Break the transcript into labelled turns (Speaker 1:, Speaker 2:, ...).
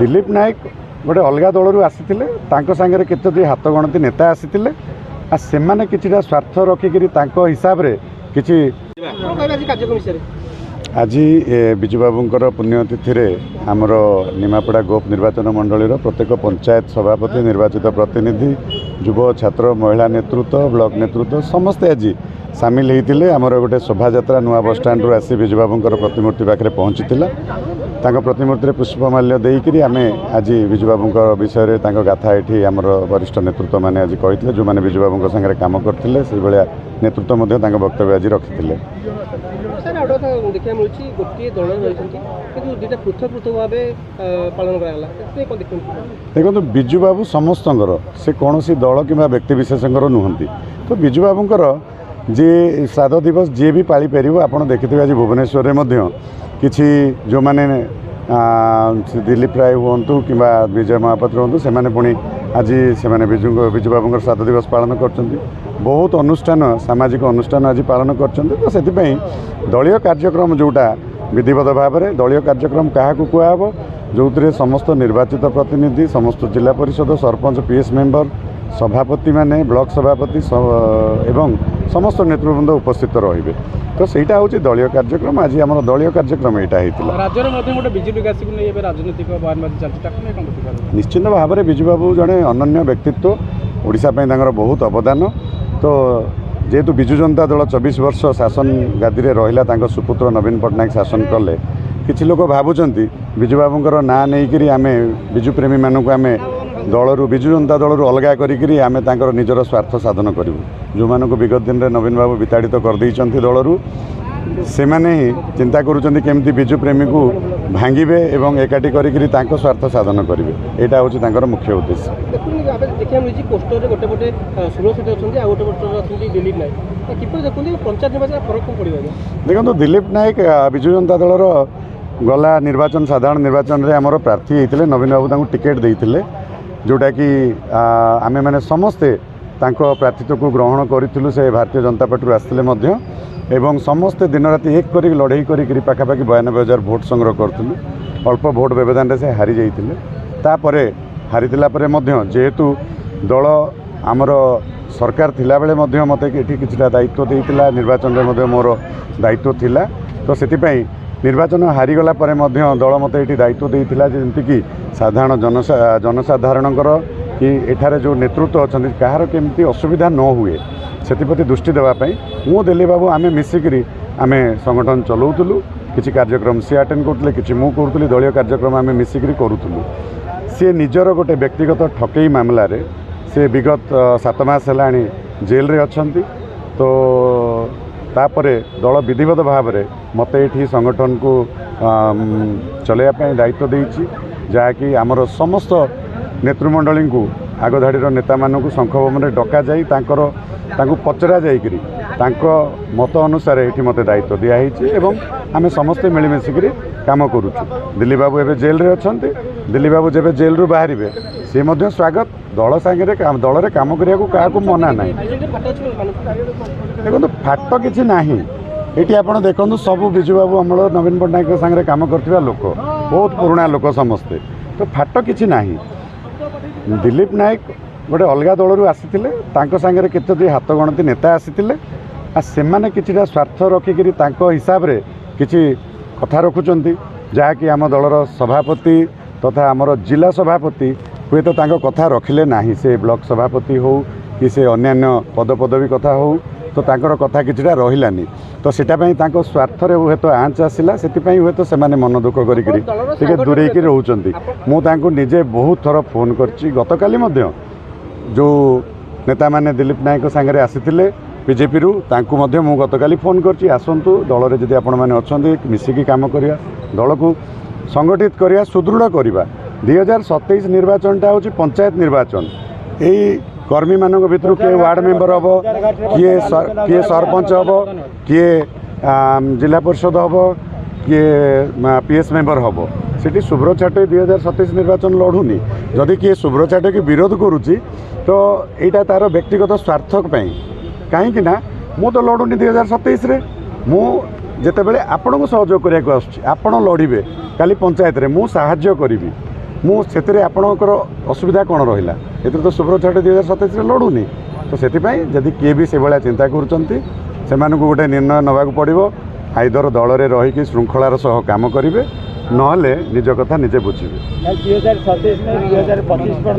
Speaker 1: दिलीप नायक गोटे अलग दलू आसी सागर केतोटी हाथ गणती नेता आसी से कि स्वार्थ रखिक हिसाब से कि आज विजु बाबूंकर पुण्यतिथि आमर निमापड़ा गोप निर्वाचन मंडल प्रत्येक पंचायत सभापति निर्वाचित प्रतिनिधि युव छात्र महिला नेतृत्व ब्लॉक नेतृत्व समस्ते आज सामिल होते आमर गोटे शोभा यात्रा नुआ बस स्टाण्ड आसी विजु बाबूंकर प्रतिमूर्ति पाखे पहुँची प्रतिमूर्ति पुष्पमाल्य देकर आम आज विजु बाबूंकर विषय गाथा ये आमर वरिष्ठ नेतृत्व मैंने आज कहते जो मैंने विजु बाबू सागर कम करते से भाया नेतृत्व वक्तव्य आज रखी
Speaker 2: देखा मिलूँ गोटे दल रही पृथक पृथक भाव पालन देखो
Speaker 1: विजु बाबू समस्त से कौन दल कि व्यक्तिशेष नुहति तो विजु बाबूंकर जी श्राद्ध दिवस जी भी पाली पार आप देखिए आज भुवनेश्वर में किसी जो मैंने दिलीप राय हूँ कि विजय महापात्र हूँ से पुणी आज से विजु बाबूंकर श्राद्ध दिवस पालन कर बहुत अनुष्ठान सामाजिक अनुष्ठान आज पालन कर तो से दलीय कार्यक्रम जोटा विधिवत भाव में दलीय कार्यक्रम क्या कहब जो समस्त निर्वाचित प्रतिनिधि समस्त जिला परिषद सरपंच पीएस मेंबर सभापति माने ब्लॉक सभापति एवं समस्त नेतृवृंद उपस्थित रहिबे तो सेटा होची दलीय कार्यक्रम आज आम दलीय कार्यक्रम यहाँ निश्चित भाव में विजु बाबू जड़े अनन्य व्यक्तित्व ओडिशा बहुत अवदान तो जेहेतु विजु जनता दल 24 वर्ष शासन गादी में रहा सुपुत्र नवीन पट्टनायक शासन कले किसी लोग भावुंट विजु बाबूंकर ना नहीं आम विजु प्रेमी मानक आम दलू विजु जनता दलू अलग कर निजर स्वार्थ साधन करूँ जो मानक विगत दिन में नवीन बाबू विताड़ित करदे दलू से मैंने ही चिंता करुँच विजु प्रेमी को भांगे एवं एकाठी कर स्वार्थ साधन करेंगे यहाँ हूँ मुख्य उद्देश्य देखो दिलीप नायक विजु जनता दलर गला निर्वाचन साधारण निर्वाचन में आमर प्रार्थी होते नवीन बाबू टिकेट देते जोटा कि आमे मैंने समस्ते प्रार्थित्व को ग्रहण करूँ से भारतीय जनता पार्टी आसते एवं समस्ते दिन राति एक कर लड़े कर पाखापाखि 92,000 भोट संग्रह करूँ अल्प भोट व्यवधान से हारी जाते हारी जेहेतु दल आमर सरकार थिला बेले मत कि दायित्व देता निर्वाचन में मोर दायित्व थिला तो से निर्वाचन हारीगला दल मत ये दायित्व देता जमीक साधारण जनसाधारण कि एठारे जो नेतृत्व अच्छा कहार केमती असुविधा न हुए से दृष्टि देवाई मु दिलीप बाबू आम मिसिक आम संगठन चलाऊलु किसी कार्यक्रम सी अटेंड करते कि करूँ दलीय कार्यक्रम आम मिसिक करूँ सी निजर गोटे व्यक्तिगत ठकई मामला रे से विगत 7 मास है जेल रे अच्छी तो तापरे दल विधिवत भाव में मत ये संगठन को चलैया दायित्व देती जहाँकि आमर समस्त नेतृमंडली को आगधाड़ी नेता मानू शंख भवन डका जाई पचरा जाकरी मत अनुसार ये मत दायित्व दिखाई एवं आम समस्ते मिलमिशिक काम करुँ दिलीप बाबू एवं जेल रे अच्छा दिलीप बाबू जब जेल रू बाहर सी स्वागत दल सांगे दल में कम करने को क्या मना ना देखो फाट कि ना ये आप देखो सब विजु बाबू अमल नवीन पट्टनायक सागर कम कर लोक बहुत पुराणा लोक समस्ते तो फाट कि ना दिलीप नायक गोटे अलग दलू आसी सागर केतोटी हाथ गणती नेता आसी से कि स्वार्थ रखिक हिसाब से कि कथा रखुंट जहाँकि आम दलर सभापति तथा आमर जिला सभापति हुए तो कथा रखिले ना से ब्लॉक सभापति हो कि से अन्य पदपदवी कथा हो तो कथा कि रही तो सीटापी स्वार्थ हे तो आँच आसला से हे तो से मन दुख कर दूरे रोच मुझे निजे बहुत थर फोन कर गतकाली जो नेता माने दिलीप नायक सागर आसी बीजेपी रु मु गतकाली फोन कर आसतु दल में जब आपण मैंने अच्छा मिसिकी काम करिया दल को संगठित करिया सुदृढ़ करवा 2027 निर्वाचनटा हूँ पंचायत निर्वाचन यही कर्मी मान भर किए वार्ड मेंबर हम किए सरपंच हम किए जिला परिषद हम किए पीएस मेंबर हम सीटी सुब्रत छाटे 2027 निर्वाचन लड़ूनी जदि किए सुब्रत छाटे की विरोध करुच्ची तो यहाँ तार व्यक्तिगत स्वार्थ कहीं मु तो लड़ूनी 2027 जिते बड़े आपण को सहयोग करने आप लड़े काली पंचायत रे मु साहाଯ୍य करी ମୁଁ ସେଥିରେ ଆପଣଙ୍କର ଅସୁବିଧା କ'ଣ ରହିଲା ଏଥିରେ ତ ସୁବ୍ରତ ଛାଡ଼ି 2027 ଲଢ଼ୁନି ତ ସେଥିପାଇଁ ଯଦି କିଏ ବି ସେଭଳିଆ ଚିନ୍ତା କରୁଛନ୍ତି ସେମାନଙ୍କୁ ଗୋଟେ ନିର୍ଣ୍ଣୟ ନେବାକୁ ପଡ଼ିବ ଆଇଦର ଦଳରେ ରହିକି ଶୃଙ୍ଖଳାର ସହ କାମ କରିବେ ନହେଲେ ନିଜ କଥା ନିଜେ ବୁଝିବେ।
Speaker 3: 2027 में 2025